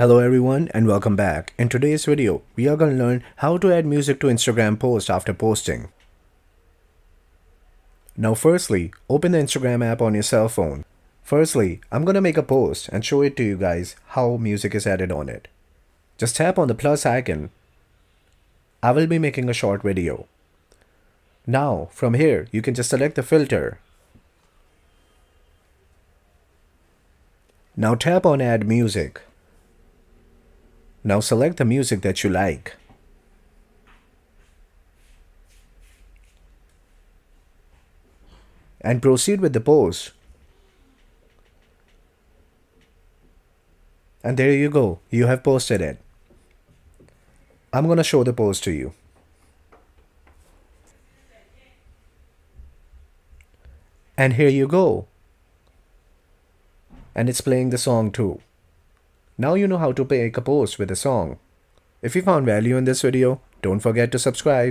Hello everyone and welcome back. In today's video, we are going to learn how to add music to Instagram post after posting. Now firstly, open the Instagram app on your cell phone. Firstly, I'm going to make a post and show it to you guys how music is added on it. Just tap on the plus icon. I will be making a short video. Now from here, you can just select the filter. Now tap on add music. Now select the music that you like. And proceed with the post. And there you go, you have posted it. I'm gonna show the post to you. And here you go. And it's playing the song too. Now you know how to make a post with a song. If you found value in this video, don't forget to subscribe.